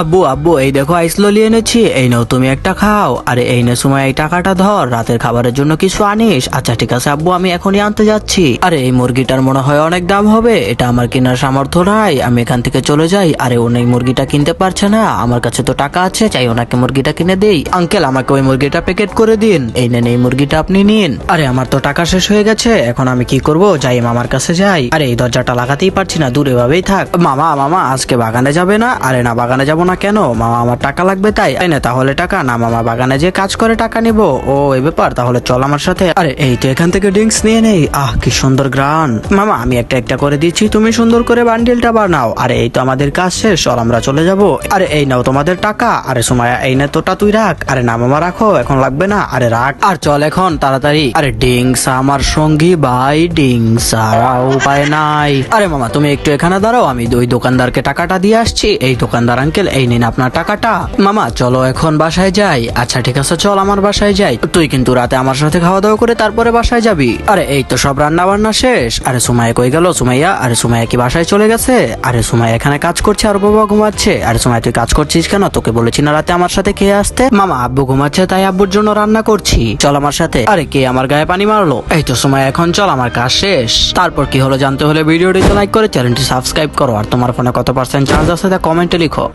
আব্বু আব্বু এই দেখো আইস ললি এনেছি, এই নাও তুমি একটা খাও। আরে এই নে সময় এই টাকাটা ধর, রাতের খাবারের জন্য কিছু আনিস। আচ্ছা ঠিক আছে আব্বু, আমি এখনই আনতে যাচ্ছি। আরে এই মুরগিটার মনে হয় অনেক দাম হবে, এটা আমার কেনার সামর্থ্য নাই, আমি এখান থেকে চলে যাই। আরে উনি মুরগিটা কিনতে পারছে না, আমার কাছে তো টাকা আছে, চাই ওনাকে মুরগিটা কিনে দেই। আঙ্কেল আমাকে ওই মুরগিটা প্যাকেট করে দিন। এই নেন এই মুরগিটা আপনি নিন। আরে আমার তো টাকা শেষ হয়ে গেছে, এখন আমি কি করব? যাই মামার কাছে যাই। আরে এই দরজাটা লাগাতেই পারছি না, দূরে ভাবেই থাক। মামা মামা আজকে বাগানে যাবে না? আরে না বাগানে যাবো না কেন মামা, আমার টাকা লাগবে তাই। না তাহলে টাকা না মামা, বাগানে যে কাজ করে টাকা নিব। ও এই ব্যাপার, তাহলে চল আমার সাথে। আরে এই তো এখান থেকে ড্রিঙ্কস নিয়ে নেই। আহ কি সুন্দর গ্রান। মামা আমি একটা একটা করে দিচ্ছি, তুমি সুন্দর করে বান্ডিলটা বানাও। আরে এই তো আমাদের কাজ শেষ, চল আমরা চলে যাব। আরে এই নাও তোমাদের টাকা। আরে সুমাইয়া এই না তোটা তুই রাখ। আরে না মামা রাখো, এখন লাগবে না। আরে রাখ আর চল এখন তাড়াতাড়ি। আরে ড্রিঙ্কস আমার সঙ্গী ভাই, ড্রিঙ্কস ছাড়া উপায় নাই। আরে মামা তুমি একটু এখানে দাঁড়াও, আমি ওই দোকানদারকে টাকাটা দিয়ে আসছি। এই দোকানদার আঙ্কেল এই নিন আপনার টাকাটা। মামা চলো এখন বাসায় যাই। আচ্ছা ঠিক আছে চল আমার বাসায় যাই, তুই কিন্তু রাতে আমার সাথে খাওয়া দাওয়া করে তারপরে বাসায় যাবি। আরে এই তো সব রান্না বান্না শেষ। আরে সুমাইয়া কই গেল সুমাইয়া? আরে সুমাইয়া কি বাসায় চলে গেছে? আরে সুমাইয়া এখানে কাজ করছে আর বাবা ঘুমাচ্ছে। আরে সুমাইয়া তুই কাজ করছিস কেন? তোকে বলেছি না রাতে আমার সাথে খেয়ে আসতে? মামা আব্বু ঘুমাচ্ছে তাই আব্বুর জন্য রান্না করছি, চল আমার সাথে। আরে কে আমার গায়ে পানি মারলো? এই তো সুমাইয়া এখন চল, আমার কাজ শেষ। তারপর কি হলো জানতে হলে ভিডিওটিতে লাইক করে চ্যানেলটি সাবস্ক্রাইব করো, আর তোমার ফোনে কত % চার্জ আছে তা কমেন্টে লিখো।